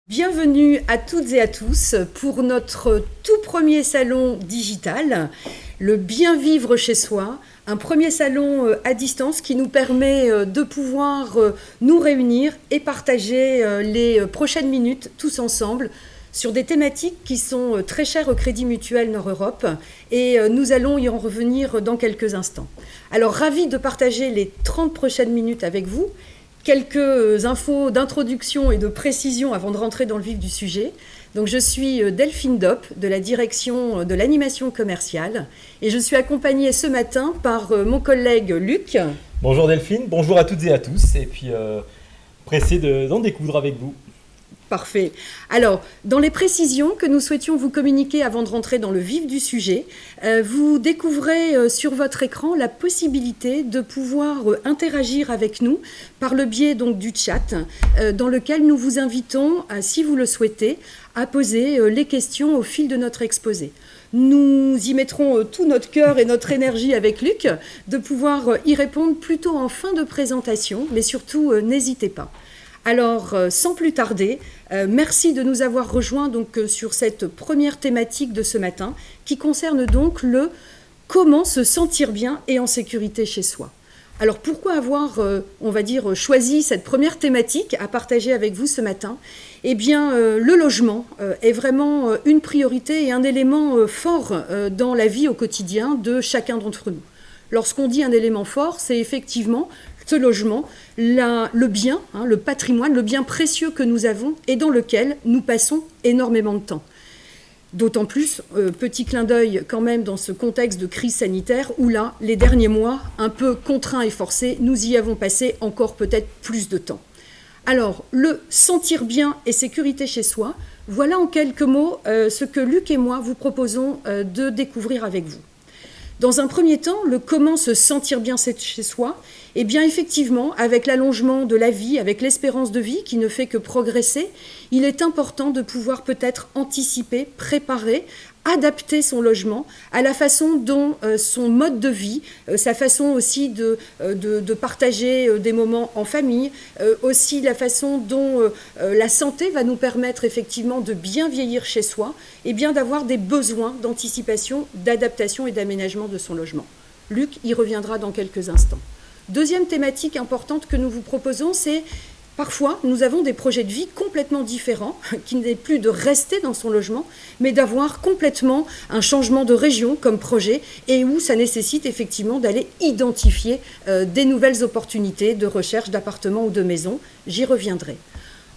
Bienvenue à toutes et à tous pour notre tout premier salon digital, le Bien Vivre chez soi, un premier salon à distance qui nous permet de pouvoir nous réunir et partager les prochaines minutes tous ensemble sur des thématiques qui sont très chères au Crédit Mutuel Nord-Europe et nous allons y en revenir dans quelques instants. Alors ravi de partager les 30 prochaines minutes avec vous. Quelques infos d'introduction et de précision avant de rentrer dans le vif du sujet. Donc, je suis Delphine Dopp de la direction de l'animation commerciale et je suis accompagnée ce matin par mon collègue Luc. Bonjour Delphine, bonjour à toutes et à tous et puis pressé d'en découdre avec vous. Parfait. Alors, dans les précisions que nous souhaitions vous communiquer avant de rentrer dans le vif du sujet, vous découvrez sur votre écran la possibilité de pouvoir interagir avec nous par le biais donc du chat, dans lequel nous vous invitons, si vous le souhaitez, à poser les questions au fil de notre exposé. Nous y mettrons tout notre cœur et notre énergie avec Luc, de pouvoir y répondre plutôt en fin de présentation, mais surtout n'hésitez pas. Alors, sans plus tarder, merci de nous avoir rejoints donc, sur cette première thématique de ce matin, qui concerne donc le comment se sentir bien et en sécurité chez soi. Alors, pourquoi avoir, on va dire, choisi cette première thématique à partager avec vous ce matin ? Eh bien, le logement est vraiment une priorité et un élément fort dans la vie au quotidien de chacun d'entre nous. Lorsqu'on dit un élément fort, c'est effectivement ce logement, le bien, le patrimoine, le bien précieux que nous avons et dans lequel nous passons énormément de temps. D'autant plus, petit clin d'œil quand même dans ce contexte de crise sanitaire où là, les derniers mois, un peu contraints et forcés, nous y avons passé encore peut-être plus de temps. Alors, le sentir bien et sécurité chez soi, voilà en quelques mots ce que Luc et moi vous proposons de découvrir avec vous. Dans un premier temps, le comment se sentir bien chez soi, eh bien effectivement, avec l'allongement de la vie, avec l'espérance de vie qui ne fait que progresser, il est important de pouvoir peut-être anticiper, préparer, adapter son logement à la façon dont son mode de vie, sa façon aussi de partager des moments en famille, aussi la façon dont la santé va nous permettre effectivement de bien vieillir chez soi et bien d'avoir des besoins d'anticipation, d'adaptation et d'aménagement de son logement. Luc y reviendra dans quelques instants. Deuxième thématique importante que nous vous proposons, c'est parfois, nous avons des projets de vie complètement différents, qui n'est plus de rester dans son logement, mais d'avoir complètement un changement de région comme projet, et où ça nécessite effectivement d'aller identifier des nouvelles opportunités de recherche d'appartements ou de maisons. J'y reviendrai.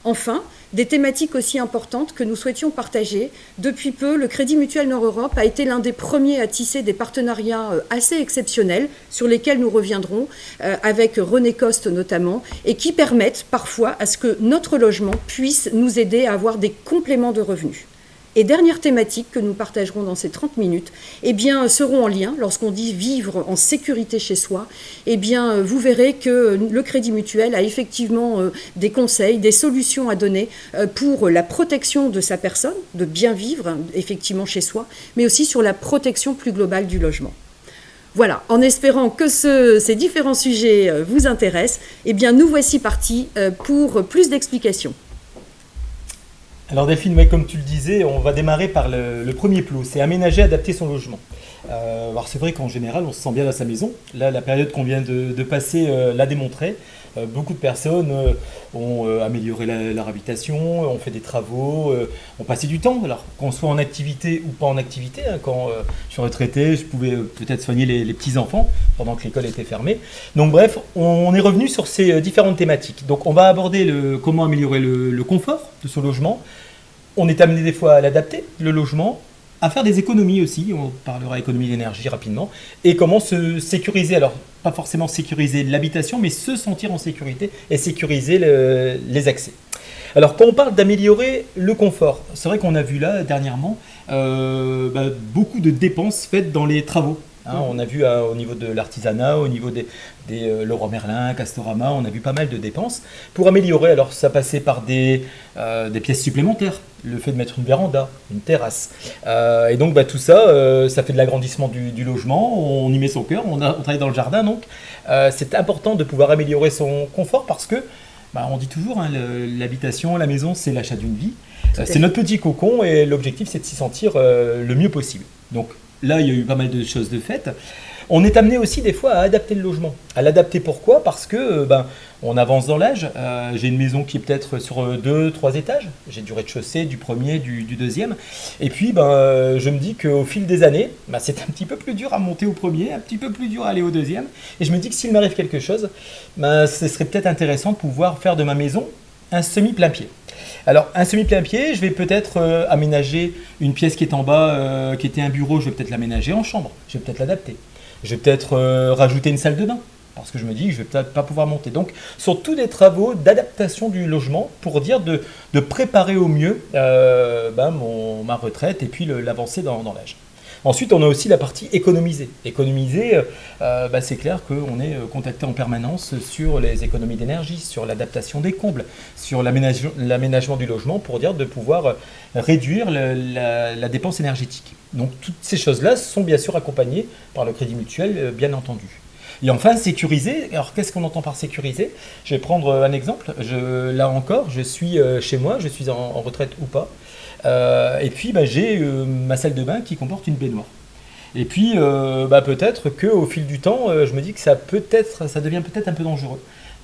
Enfin, des thématiques aussi importantes que nous souhaitions partager. Depuis peu, le Crédit Mutuel Nord-Europe a été l'un des premiers à tisser des partenariats assez exceptionnels sur lesquels nous reviendrons, avec René Coste notamment, et qui permettent parfois à ce que notre logement puisse nous aider à avoir des compléments de revenus. Et dernière thématique que nous partagerons dans ces 30 minutes, eh bien, seront en lien, lorsqu'on dit vivre en sécurité chez soi, eh bien, vous verrez que le Crédit Mutuel a effectivement des conseils, des solutions à donner pour la protection de sa personne, de bien vivre effectivement chez soi, mais aussi sur la protection plus globale du logement. Voilà, en espérant que ces différents sujets vous intéressent, eh bien, nous voici partis pour plus d'explications. Alors Delphine, comme tu le disais, on va démarrer par le premier plot, c'est aménager, adapter son logement. Alors c'est vrai qu'en général, on se sent bien dans sa maison. Là, la période qu'on vient de passer l'a démontré. Beaucoup de personnes ont amélioré leur habitation, ont fait des travaux, ont passé du temps. Alors qu'on soit en activité ou pas en activité, quand je suis retraité, je pouvais peut-être soigner les petits-enfants pendant que l'école était fermée. Donc bref, on est revenu sur ces différentes thématiques. Donc on va aborder comment améliorer le confort de son logement. On est amené des fois à l'adapter, le logement, à faire des économies aussi, on parlera économie d'énergie rapidement, et comment se sécuriser, alors pas forcément sécuriser l'habitation, mais se sentir en sécurité et sécuriser les accès. Alors quand on parle d'améliorer le confort, c'est vrai qu'on a vu là dernièrement beaucoup de dépenses faites dans les travaux. On a vu au niveau de l'artisanat, au niveau des Leroy Merlin, Castorama, on a vu pas mal de dépenses. Pour améliorer, alors ça passait par des pièces supplémentaires, le fait de mettre une véranda, une terrasse. Et donc tout ça, ça fait de l'agrandissement du logement, on y met son cœur, on travaille dans le jardin donc. C'est important de pouvoir améliorer son confort parce que On dit toujours, hein, l'habitation, la maison, c'est l'achat d'une vie. C'est fait. notre petit cocon et l'objectif, c'est de s'y sentir le mieux possible. Donc là, il y a eu pas mal de choses de faites. On est amené aussi des fois à adapter le logement. À l'adapter pourquoi ? Parce que on avance dans l'âge. J'ai une maison qui est peut-être sur 2-3 étages. J'ai du rez-de-chaussée, du premier, du deuxième. Et puis je me dis qu'au fil des années, c'est un petit peu plus dur à monter au premier, un petit peu plus dur à aller au deuxième. Et je me dis que s'il m'arrive quelque chose, ce serait peut-être intéressant de pouvoir faire de ma maison un semi-plein pied. Alors, un semi-plein pied, je vais peut-être aménager une pièce qui est en bas, qui était un bureau, je vais peut-être l'aménager en chambre. Je vais peut-être l'adapter. Je vais peut-être rajouter une salle de bain, parce que je me dis que je vais peut-être pas pouvoir monter. Donc, surtout des travaux d'adaptation du logement pour dire de préparer au mieux ma retraite et puis l'avancée dans l'âge. Ensuite, on a aussi la partie économiser. Économiser, c'est clair qu'on est contacté en permanence sur les économies d'énergie, sur l'adaptation des combles, sur l'aménagement du logement pour dire de pouvoir réduire la dépense énergétique. Donc, toutes ces choses-là sont bien sûr accompagnées par le Crédit Mutuel, bien entendu. Et enfin, sécuriser. Alors, qu'est-ce qu'on entend par sécuriser ? Je vais prendre un exemple. Là encore, je suis chez moi, je suis en retraite ou pas. Et puis j'ai ma salle de bain qui comporte une baignoire. Et puis peut-être qu'au fil du temps, je me dis que ça devient peut-être un peu dangereux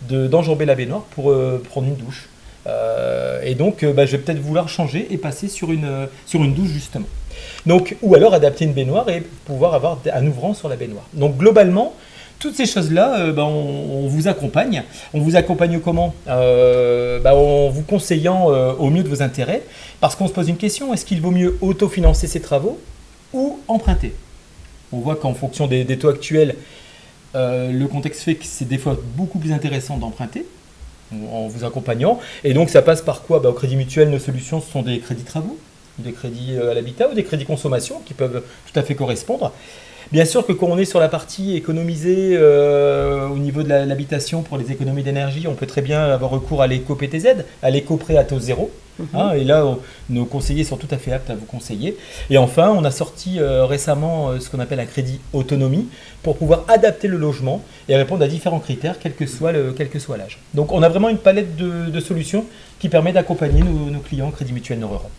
d'enjamber la baignoire pour prendre une douche. Et donc je vais peut-être vouloir changer et passer sur une douche justement. Donc, ou alors adapter une baignoire et pouvoir avoir un ouvrant sur la baignoire. Donc globalement, toutes ces choses-là, on vous accompagne. On vous accompagne comment ? En vous conseillant au mieux de vos intérêts, parce qu'on se pose une question, est-ce qu'il vaut mieux autofinancer ses travaux ou emprunter ? On voit qu'en fonction des taux actuels, le contexte fait que c'est des fois beaucoup plus intéressant d'emprunter en vous accompagnant. Et donc ça passe par quoi ? Au Crédit Mutuel, nos solutions, ce sont des crédits travaux, des crédits à l'habitat ou des crédits consommation qui peuvent tout à fait correspondre. Bien sûr que quand on est sur la partie économiser au niveau de l'habitation pour les économies d'énergie, on peut très bien avoir recours à l'éco-PTZ, à l'éco-prêt à taux zéro. Et là, nos conseillers sont tout à fait aptes à vous conseiller. Et enfin, on a sorti récemment ce qu'on appelle un crédit autonomie pour pouvoir adapter le logement et répondre à différents critères, quel que soit l'âge. Donc on a vraiment une palette de solutions qui permet d'accompagner nos clients Crédit Mutuel Nord-Europe.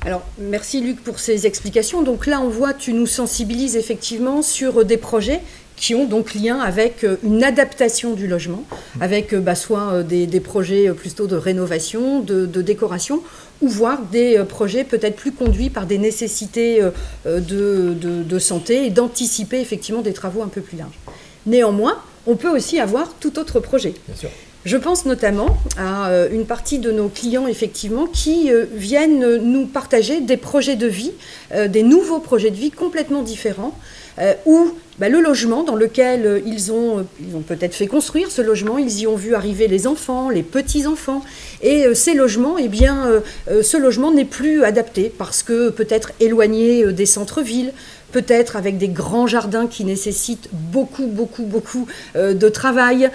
Alors, merci Luc pour ces explications. Donc là, on voit, tu nous sensibilises effectivement sur des projets qui ont donc lien avec une adaptation du logement, avec soit des projets plutôt de rénovation, de décoration, ou voire des projets peut-être plus conduits par des nécessités de santé et d'anticiper effectivement des travaux un peu plus larges. Néanmoins, on peut aussi avoir tout autre projet. Bien sûr. Je pense notamment à une partie de nos clients, effectivement, qui viennent nous partager des projets de vie, des nouveaux projets de vie complètement différents, où le logement dans lequel ils ont peut-être fait construire ce logement, ils y ont vu arriver les enfants, les petits-enfants, et ces logements, ce logement n'est plus adapté parce que peut-être éloigné des centres-villes, peut-être avec des grands jardins qui nécessitent beaucoup de travail.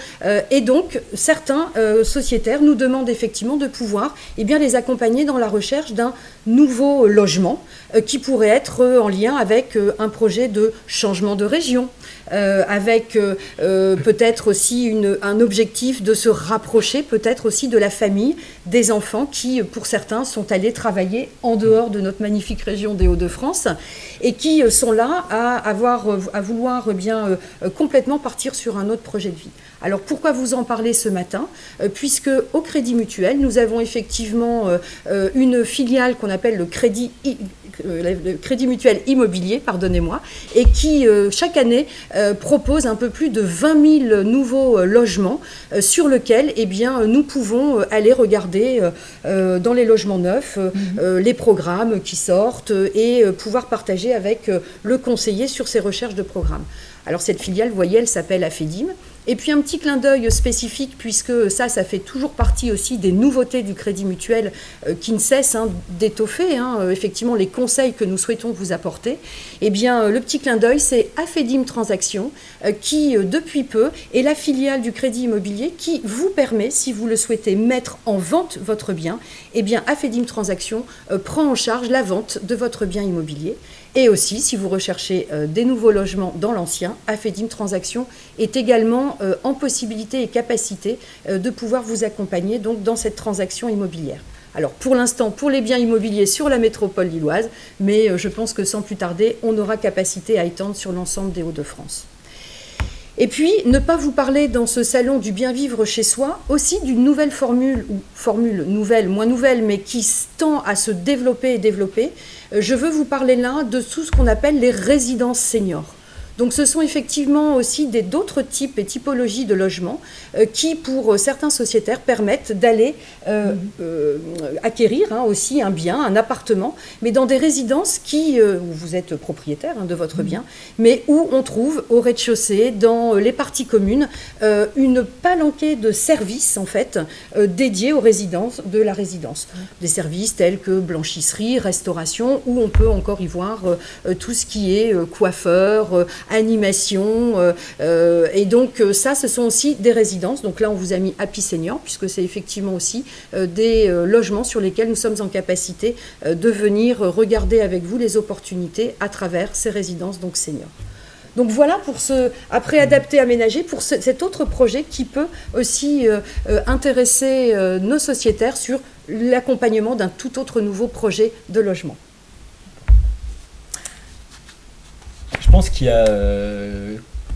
Et donc, certains sociétaires nous demandent effectivement de pouvoir les accompagner dans la recherche d'un nouveau logement qui pourrait être en lien avec un projet de changement de région, avec peut-être aussi un objectif de se rapprocher peut-être aussi de la famille, des enfants qui, pour certains, sont allés travailler en dehors de notre magnifique région des Hauts-de-France et qui sont là à vouloir complètement partir sur un autre projet de vie. Alors pourquoi vous en parler ce matin ? Puisque au Crédit Mutuel, nous avons effectivement une filiale qu'on appelle le Crédit Mutuel Immobilier, pardonnez-moi, et qui chaque année propose un peu plus de 20 000 nouveaux logements sur lesquels nous pouvons aller regarder dans les logements neufs les programmes qui sortent et pouvoir partager avec le conseiller sur ses recherches de programmes. Alors cette filiale, vous voyez, elle s'appelle Afedim. Et puis un petit clin d'œil spécifique, puisque ça fait toujours partie aussi des nouveautés du Crédit Mutuel qui ne cessent d'étoffer effectivement les conseils que nous souhaitons vous apporter. Le petit clin d'œil, c'est Afedim Transactions qui, depuis peu, est la filiale du Crédit Immobilier qui vous permet, si vous le souhaitez, mettre en vente votre bien. Afedim Transactions prend en charge la vente de votre bien immobilier. Et aussi, si vous recherchez des nouveaux logements dans l'ancien, Afedim Transactions est également en possibilité et capacité de pouvoir vous accompagner donc, dans cette transaction immobilière. Alors pour l'instant, pour les biens immobiliers sur la métropole lilloise, mais je pense que sans plus tarder, on aura capacité à étendre sur l'ensemble des Hauts-de-France. Et puis, ne pas vous parler dans ce salon du bien vivre chez soi, aussi d'une nouvelle formule, ou formule nouvelle, moins nouvelle, mais qui tend à se développer et développer. Je veux vous parler là de tout ce qu'on appelle les résidences seniors. Donc ce sont effectivement aussi d'autres types et typologies de logements qui, pour certains sociétaires, permettent d'aller acquérir aussi un bien, un appartement, mais dans des résidences où vous êtes propriétaire de votre bien, mais où on trouve au rez-de-chaussée, dans les parties communes, une palanquée de services en fait dédiés aux résidences de la résidence. Des services tels que blanchisserie, restauration, où on peut encore y voir tout ce qui est coiffeur, animation, et donc ça, ce sont aussi des résidences. Donc là, on vous a mis Happy Senior, puisque c'est effectivement aussi des logements sur lesquels nous sommes en capacité de venir regarder avec vous les opportunités à travers ces résidences donc seniors. Donc voilà pour après adapté, aménagé, pour cet autre projet qui peut aussi intéresser nos sociétaires sur l'accompagnement d'un tout autre nouveau projet de logement. Je pense qu'il y a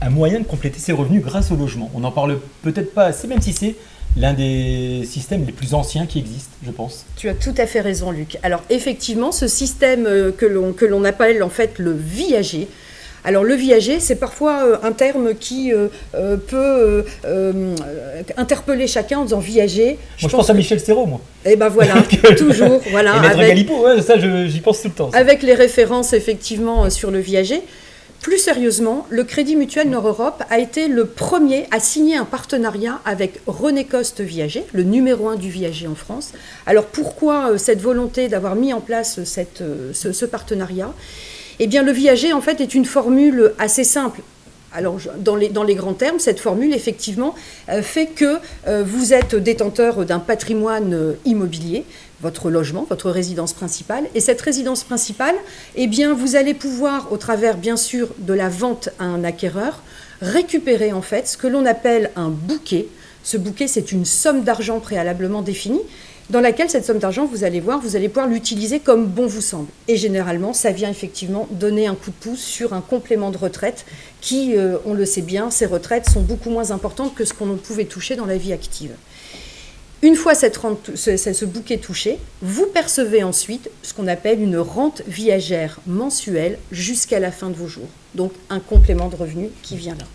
un moyen de compléter ses revenus grâce au logement. On n'en parle peut-être pas assez, même si c'est l'un des systèmes les plus anciens qui existent, je pense. Tu as tout à fait raison, Luc. Alors effectivement, ce système que l'on appelle en fait le viager. Alors le viager, c'est parfois un terme qui peut interpeller chacun en disant viager. Moi, je pense à Michel Serrault, moi. Eh ben voilà, toujours. Voilà, et Maître Galipeau, ouais, ça j'y pense tout le temps. Ça. Avec les références effectivement sur le viager. Plus sérieusement, le Crédit Mutuel Nord-Europe a été le premier à signer un partenariat avec René Coste Viager, le numéro 1 du viager en France. Alors pourquoi cette volonté d'avoir mis en place ce partenariat ? Eh bien le viager en fait est une formule assez simple. Alors, dans les grands termes, cette formule, effectivement, fait que vous êtes détenteur d'un patrimoine immobilier, votre logement, votre résidence principale. Et cette résidence principale, eh bien, vous allez pouvoir, au travers, bien sûr, de la vente à un acquéreur, récupérer, en fait, ce que l'on appelle un bouquet. Ce bouquet, c'est une somme d'argent préalablement définie, dans laquelle cette somme d'argent, vous allez pouvoir l'utiliser comme bon vous semble. Et généralement, ça vient effectivement donner un coup de pouce sur un complément de retraite qui, on le sait bien, ces retraites sont beaucoup moins importantes que ce qu'on pouvait toucher dans la vie active. Une fois ce bouquet touché, vous percevez ensuite ce qu'on appelle une rente viagère mensuelle jusqu'à la fin de vos jours. Donc un complément de revenu qui vient là.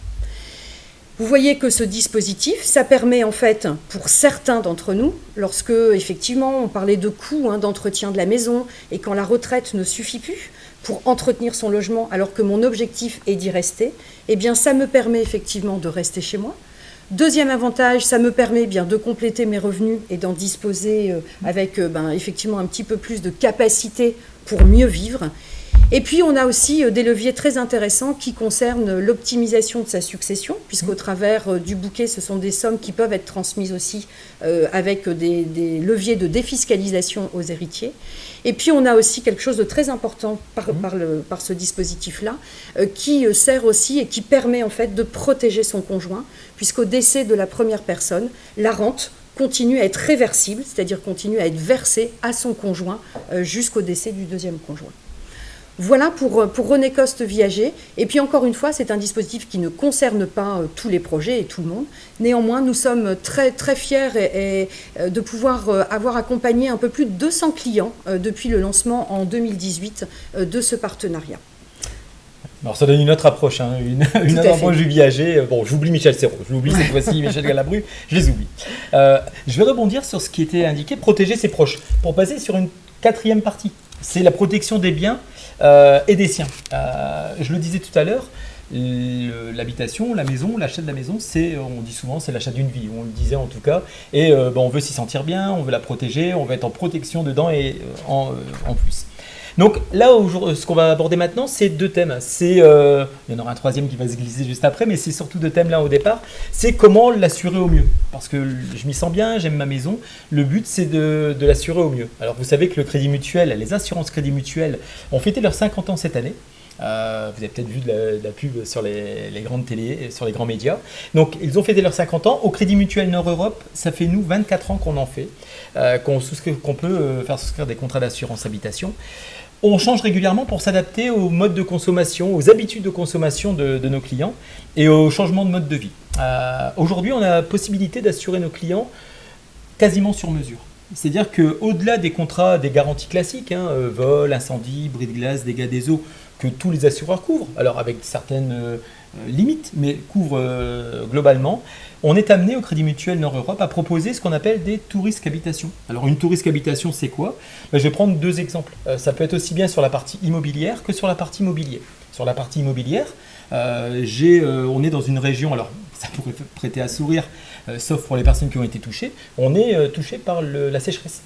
Vous voyez que ce dispositif, ça permet en fait, pour certains d'entre nous, lorsque effectivement on parlait de coûts d'entretien de la maison et quand la retraite ne suffit plus pour entretenir son logement alors que mon objectif est d'y rester, eh bien ça me permet effectivement de rester chez moi. Deuxième avantage, ça me permet bien de compléter mes revenus et d'en disposer avec effectivement un petit peu plus de capacité pour mieux vivre. Et puis, on a aussi des leviers très intéressants qui concernent l'optimisation de sa succession, puisqu'au travers du bouquet, ce sont des sommes qui peuvent être transmises aussi avec des leviers de défiscalisation aux héritiers. Et puis, on a aussi quelque chose de très important par ce dispositif-là, qui sert aussi et qui permet en fait de protéger son conjoint, puisqu'au décès de la première personne, la rente continue à être réversible, c'est-à-dire continue à être versée à son conjoint jusqu'au décès du deuxième conjoint. Voilà pour René Coste Viager. Et puis encore une fois, c'est un dispositif qui ne concerne pas tous les projets et tout le monde. Néanmoins, nous sommes très, très fiers de pouvoir avoir accompagné un peu plus de 200 clients depuis le lancement en 2018 de ce partenariat. Alors ça donne une autre approche, une autre approche du viager. Bon, j'oublie Michel Serrault, je l'oublie cette fois-ci, Michel Galabru, je les oublie. Je vais rebondir sur ce qui était indiqué, protéger ses proches, pour passer sur une quatrième partie. C'est la protection des biens et des siens. Je le disais tout à l'heure, l'habitation, la maison, l'achat de la maison, on dit souvent, c'est l'achat d'une vie, on le disait en tout cas, et on veut s'y sentir bien, on veut la protéger, on veut être en protection dedans et en plus. Donc là, ce qu'on va aborder maintenant, c'est deux thèmes. Il y en aura un troisième qui va se glisser juste après, mais c'est surtout deux thèmes là au départ. C'est comment l'assurer au mieux. Parce que je m'y sens bien, j'aime ma maison. Le but, c'est de l'assurer au mieux. Alors vous savez que le Crédit Mutuel, les assurances Crédit Mutuel ont fêté leurs 50 ans cette année. Vous avez peut-être vu de la pub sur les grandes télés, sur les grands médias. Donc, ils ont fêté leurs 50 ans. Au Crédit Mutuel Nord-Europe, ça fait nous 24 ans qu'on en fait, qu'on peut faire souscrire des contrats d'assurance habitation. On change régulièrement pour s'adapter au mode de consommation, aux habitudes de consommation de nos clients et au changement de mode de vie. Aujourd'hui, on a la possibilité d'assurer nos clients quasiment sur mesure. C'est-à-dire qu'au-delà des contrats, des garanties classiques, vol, incendie, bris de glace, dégâts des eaux, que tous les assureurs couvrent, alors avec certaines limites, mais couvrent globalement, on est amené au Crédit Mutuel Nord-Europe à proposer ce qu'on appelle des tout-risques habitation. Alors une tout-risque habitation, c'est quoi ? Je vais prendre deux exemples. Ça peut être aussi bien sur la partie immobilière que sur la partie immobilier. Sur la partie immobilière, on est dans une région, alors ça pourrait prêter à sourire, sauf pour les personnes qui ont été touchées, on est touché par la sécheresse.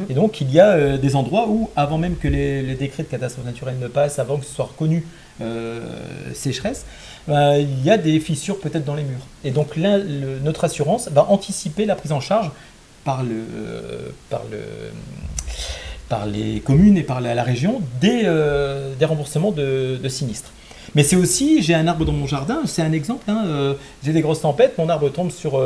Et donc, il y a des endroits où, avant même que les décrets de catastrophe naturelle ne passent, avant que ce soit reconnu sécheresse, il y a des fissures peut-être dans les murs. Et donc là, notre assurance va anticiper la prise en charge par les communes et par la région des remboursements de sinistres. Mais c'est aussi, j'ai un arbre dans mon jardin, c'est un exemple, j'ai des grosses tempêtes, mon arbre tombe sur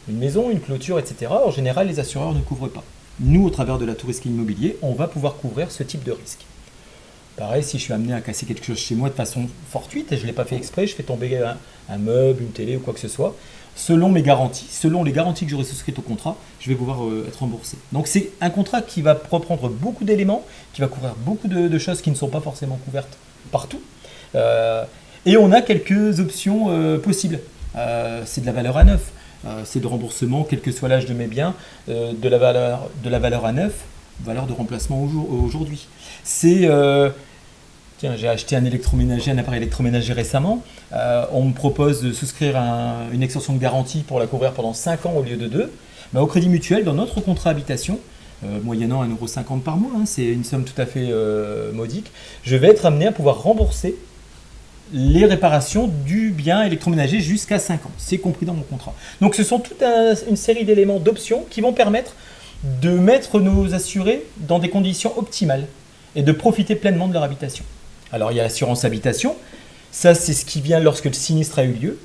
une maison, une clôture, etc. En général, les assureurs ne couvrent pas. Nous, au travers de la tout-risque immobilier, on va pouvoir couvrir ce type de risque. Pareil, si je suis amené à casser quelque chose chez moi de façon fortuite, et je ne l'ai pas fait exprès, je fais tomber un meuble, une télé ou quoi que ce soit, selon mes garanties, selon les garanties que j'aurai souscrites au contrat, je vais pouvoir être remboursé. Donc c'est un contrat qui va reprendre beaucoup d'éléments, qui va couvrir beaucoup de choses qui ne sont pas forcément couvertes partout. Et on a quelques options possibles. C'est de la valeur à neuf. C'est de remboursement, quel que soit l'âge de mes biens, de la valeur à neuf, valeur de remplacement aujourd'hui. Tiens, j'ai acheté un appareil électroménager récemment. On me propose de souscrire une extension de garantie pour la couvrir pendant 5 ans au lieu de 2. Au Crédit Mutuel, dans notre contrat habitation, moyennant 1,50 € par mois, c'est une somme tout à fait modique, je vais être amené à pouvoir rembourser les réparations du bien électroménager jusqu'à 5 ans. C'est compris dans mon contrat. Donc ce sont toute une série d'éléments, d'options qui vont permettre de mettre nos assurés dans des conditions optimales et de profiter pleinement de leur habitation. Alors il y a l'assurance habitation, ça c'est ce qui vient lorsque le sinistre a eu lieu,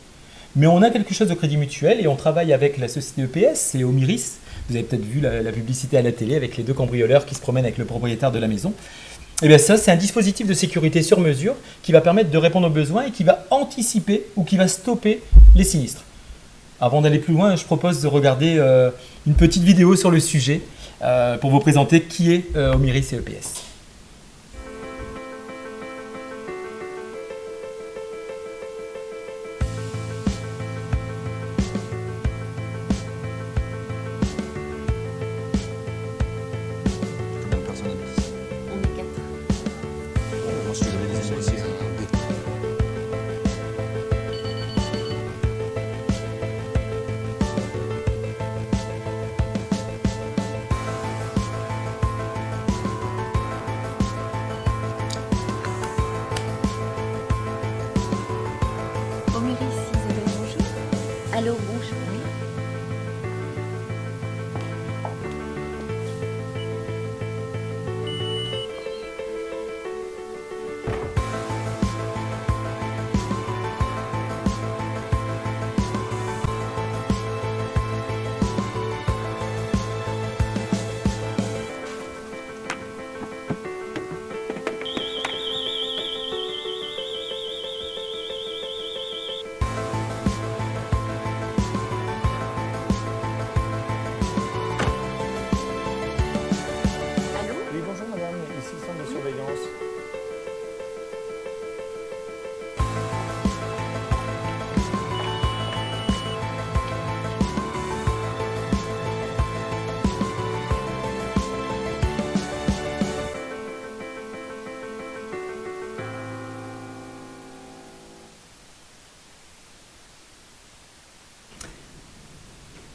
mais on a quelque chose au Crédit Mutuel et on travaille avec la société EPS, c'est Omiris. Vous avez peut-être vu la publicité à la télé avec les deux cambrioleurs qui se promènent avec le propriétaire de la maison. Et bien ça, c'est un dispositif de sécurité sur mesure qui va permettre de répondre aux besoins et qui va anticiper ou qui va stopper les sinistres. Avant d'aller plus loin, je propose de regarder une petite vidéo sur le sujet pour vous présenter qui est Omiris et EPS.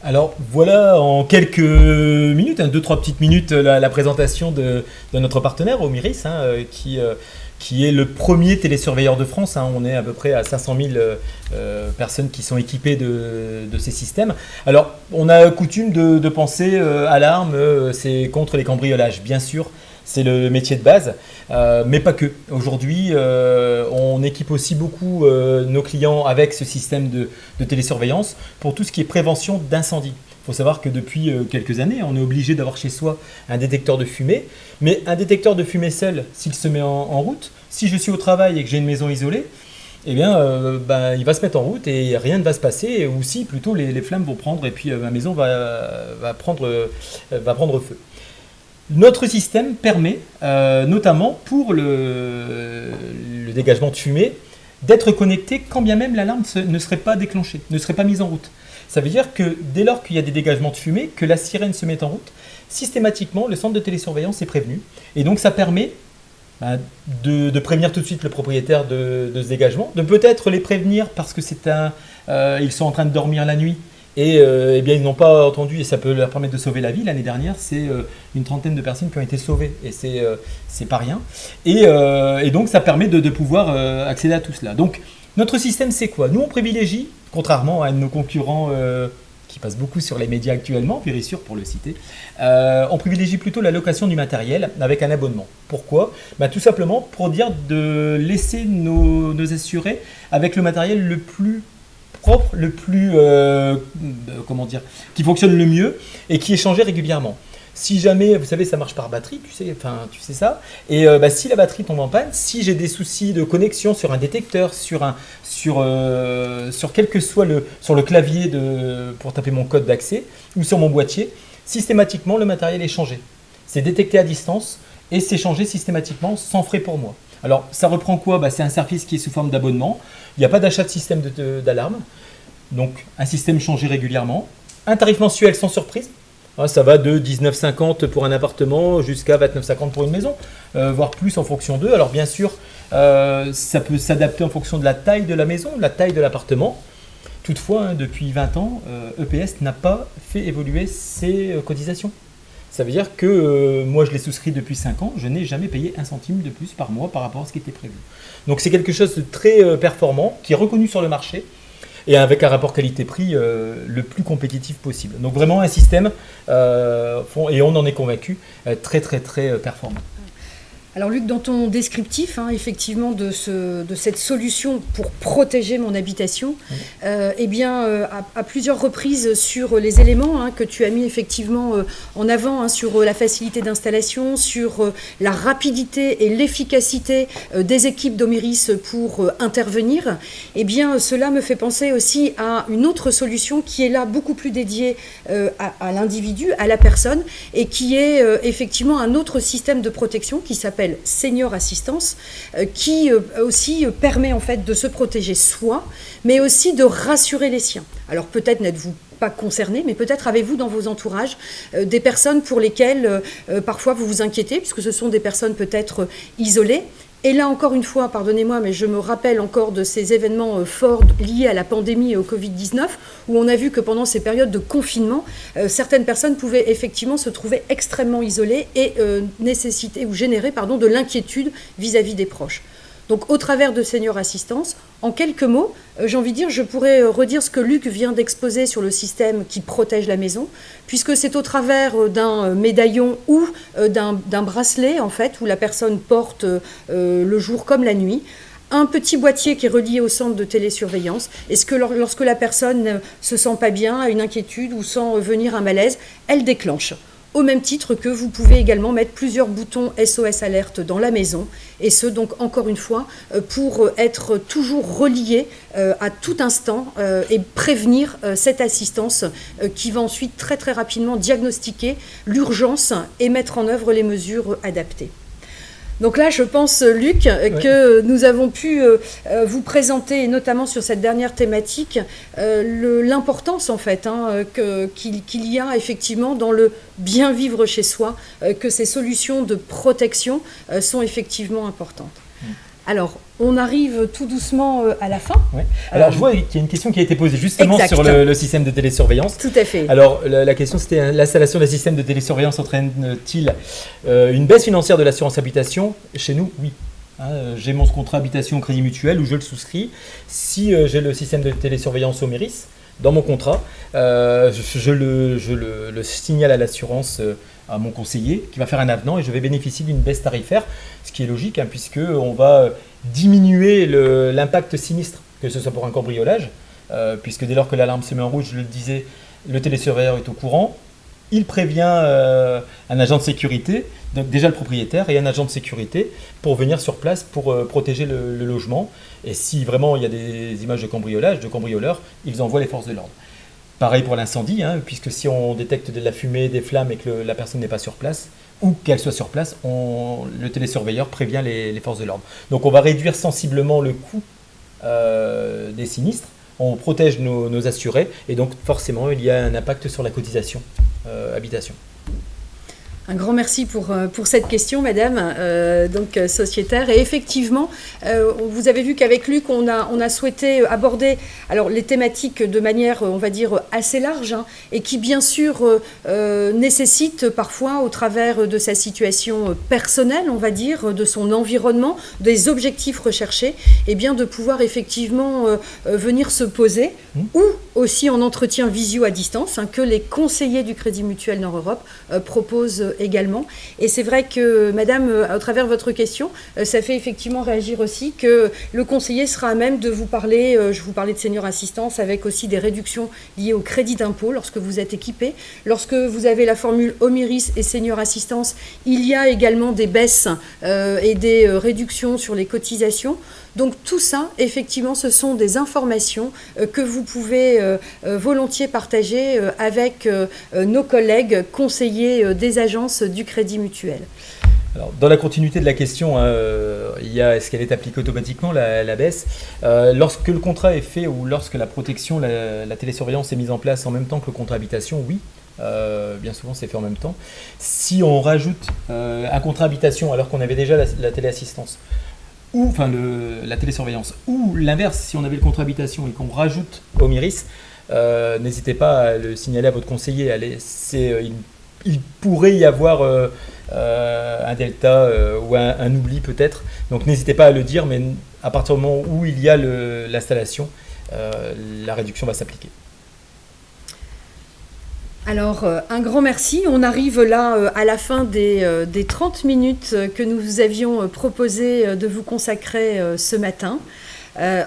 Alors voilà en quelques minutes, 2-3 petites minutes, la présentation de notre partenaire Omiris, qui est le premier télésurveilleur de France. On est à peu près à 500 000 personnes qui sont équipées de ces systèmes. Alors on a coutume de penser alarme, c'est contre les cambriolages, bien sûr. C'est le métier de base, mais pas que. Aujourd'hui, on équipe aussi beaucoup nos clients avec ce système de télésurveillance pour tout ce qui est prévention d'incendie. Il faut savoir que depuis quelques années, on est obligé d'avoir chez soi un détecteur de fumée, mais un détecteur de fumée seul, s'il se met en route, si je suis au travail et que j'ai une maison isolée, eh bien, il va se mettre en route et rien ne va se passer, ou si plutôt les flammes vont prendre et puis ma maison va prendre feu. Notre système permet, notamment pour le dégagement de fumée, d'être connecté quand bien même l'alarme ne serait pas déclenchée, ne serait pas mise en route. Ça veut dire que dès lors qu'il y a des dégagements de fumée, que la sirène se met en route, systématiquement, le centre de télésurveillance est prévenu. Et donc ça permet de prévenir tout de suite le propriétaire de ce dégagement, de peut-être les prévenir parce que ils sont en train de dormir la nuit. Et eh bien, ils n'ont pas entendu, et ça peut leur permettre de sauver la vie. L'année dernière, c'est une trentaine de personnes qui ont été sauvées, et c'est pas rien. Et donc, ça permet de pouvoir accéder à tout cela. Donc, notre système, c'est quoi? Nous, on privilégie, contrairement à nos concurrents qui passent beaucoup sur les médias actuellement, Vérissure pour le citer, on privilégie plutôt la location du matériel avec un abonnement. Pourquoi? Tout simplement pour dire de laisser nos assurés avec le matériel le plus propre, le plus, qui fonctionne le mieux et qui est changé régulièrement. Si jamais, vous savez, ça marche par batterie, tu sais ça, et si la batterie tombe en panne, si j'ai des soucis de connexion sur un détecteur, sur quel que soit sur le clavier pour taper mon code d'accès, ou sur mon boîtier, systématiquement, le matériel est changé. C'est détecté à distance et c'est changé systématiquement sans frais pour moi. Alors, ça reprend quoi? C'est un service qui est sous forme d'abonnement. Il n'y a pas d'achat de système d'alarme. Donc, un système changé régulièrement. Un tarif mensuel sans surprise. Ça va de 19,50 pour un appartement jusqu'à 29,50 pour une maison, voire plus en fonction d'eux. Alors, bien sûr, ça peut s'adapter en fonction de la taille de la maison, la taille de l'appartement. Toutefois, depuis 20 ans, EPS n'a pas fait évoluer ses cotisations. Ça veut dire que moi, je l'ai souscrit depuis 5 ans, je n'ai jamais payé 1 centime de plus par mois par rapport à ce qui était prévu. Donc c'est quelque chose de très performant, qui est reconnu sur le marché, et avec un rapport qualité-prix le plus compétitif possible. Donc vraiment un système, et on en est convaincu, très très très performant. Alors Luc, dans ton descriptif, effectivement, de cette solution pour protéger mon habitation, à plusieurs reprises sur les éléments que tu as mis effectivement en avant, sur la facilité d'installation, sur la rapidité et l'efficacité des équipes d'Omiris pour intervenir, cela me fait penser aussi à une autre solution qui est là beaucoup plus dédiée à l'individu, à la personne, et qui est effectivement un autre système de protection qui s'appelle Senior Assistance, qui aussi permet en fait de se protéger soi, mais aussi de rassurer les siens. Alors peut-être n'êtes-vous pas concerné, mais peut-être avez-vous dans vos entourages des personnes pour lesquelles parfois vous vous inquiétez, puisque ce sont des personnes peut-être isolées. Et là, encore une fois, pardonnez-moi, mais je me rappelle encore de ces événements forts liés à la pandémie et au Covid-19, où on a vu que pendant ces périodes de confinement, certaines personnes pouvaient effectivement se trouver extrêmement isolées et nécessiter ou générer de l'inquiétude vis-à-vis des proches. Donc, au travers de Senior Assistance, en quelques mots, j'ai envie de dire, je pourrais redire ce que Luc vient d'exposer sur le système qui protège la maison, puisque c'est au travers d'un médaillon ou d'un bracelet, en fait, où la personne porte le jour comme la nuit, un petit boîtier qui est relié au centre de télésurveillance. Est-ce que lorsque la personne ne se sent pas bien, a une inquiétude ou sent venir un malaise, elle déclenche. Au même titre que vous pouvez également mettre plusieurs boutons SOS Alerte dans la maison, et ce donc encore une fois pour être toujours relié à tout instant et prévenir cette assistance qui va ensuite très très rapidement diagnostiquer l'urgence et mettre en œuvre les mesures adaptées. Donc là, je pense, Luc, que nous avons pu vous présenter, et notamment sur cette dernière thématique, l'importance en fait qu'il y a effectivement dans le bien vivre chez soi, que ces solutions de protection sont effectivement importantes. Alors, on arrive tout doucement à la fin. Ouais. Alors, je vois qu'il y a une question qui a été posée justement sur le système de télésurveillance. Tout à fait. Alors, la question, c'était l'installation d'un système de télésurveillance entraîne-t-il une baisse financière de l'assurance habitation? Chez nous, oui. J'ai mon contrat habitation au Crédit Mutuel où je le souscris. Si j'ai le système de télésurveillance au Méris, dans mon contrat, je le signale à l'assurance, à mon conseiller, qui va faire un avenant et je vais bénéficier d'une baisse tarifaire, ce qui est logique, puisqu'on va diminuer l'impact sinistre, que ce soit pour un cambriolage, puisque dès lors que l'alarme se met en rouge, je le disais, le télésurveilleur est au courant, il prévient un agent de sécurité, donc déjà le propriétaire et un agent de sécurité, pour venir sur place pour protéger le logement. Et si vraiment il y a des images de cambriolage, de cambrioleurs, ils envoient les forces de l'ordre. Pareil pour l'incendie, puisque si on détecte de la fumée, des flammes et que la personne n'est pas sur place, ou qu'elle soit sur place, le télésurveilleur prévient les forces de l'ordre. Donc on va réduire sensiblement le coût des sinistres, on protège nos assurés, et donc forcément il y a un impact sur la cotisation habitation. Un grand merci pour cette question, madame, donc sociétaire. Et effectivement, vous avez vu qu'avec Luc, on a souhaité aborder alors, les thématiques de manière, on va dire, assez large, et qui, bien sûr, nécessitent parfois, au travers de sa situation personnelle, on va dire, de son environnement, des objectifs recherchés, et bien de pouvoir effectivement venir se poser, ou aussi en entretien visio à distance, que les conseillers du Crédit Mutuel Nord-Europe proposent également. Et c'est vrai que, madame, à travers votre question, ça fait effectivement réagir aussi que le conseiller sera à même de vous parler, je vous parlais de senior assistance, avec aussi des réductions liées au crédit d'impôt lorsque vous êtes équipé. Lorsque vous avez la formule Omiris et senior assistance, il y a également des baisses et des réductions sur les cotisations. Donc tout ça, effectivement, ce sont des informations que vous pouvez volontiers partager avec nos collègues conseillers des agences du Crédit Mutuel. Alors, dans la continuité de la question, il y a est-ce qu'elle est appliquée automatiquement, la baisse lorsque le contrat est fait ou lorsque la protection, la télésurveillance est mise en place en même temps que le contrat habitation, oui. Bien souvent c'est fait en même temps. Si on rajoute un contrat habitation alors qu'on avait déjà la téléassistance, ou enfin la télésurveillance, ou l'inverse, si on avait le contrat habitation et qu'on rajoute Omiris, n'hésitez pas à le signaler à votre conseiller. Il pourrait y avoir un delta ou un oubli peut-être, donc n'hésitez pas à le dire, mais à partir du moment où il y a l'installation, la réduction va s'appliquer. Alors, un grand merci. On arrive là à la fin des 30 minutes que nous vous avions proposé de vous consacrer ce matin.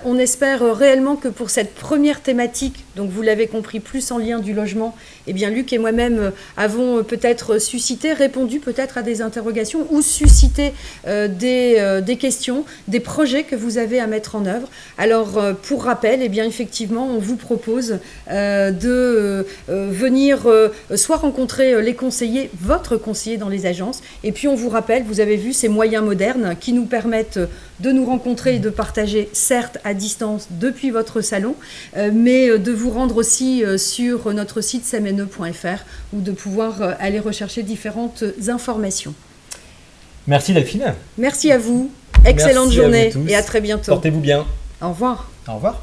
On espère réellement que pour cette première thématique, donc vous l'avez compris, plus en lien du logement, eh bien Luc et moi-même avons peut-être suscité, répondu peut-être à des interrogations ou suscité des questions, des projets que vous avez à mettre en œuvre. Alors pour rappel, eh bien effectivement, on vous propose de venir soit rencontrer les conseillers, votre conseiller dans les agences, et puis on vous rappelle, vous avez vu ces moyens modernes qui nous permettent de nous rencontrer et de partager, certes à distance depuis votre salon, mais de vous rendre aussi sur notre site samene.fr ou de pouvoir aller rechercher différentes informations. Merci Delphine. Merci à vous. Excellente journée et à très bientôt. Portez-vous bien. Au revoir. Au revoir.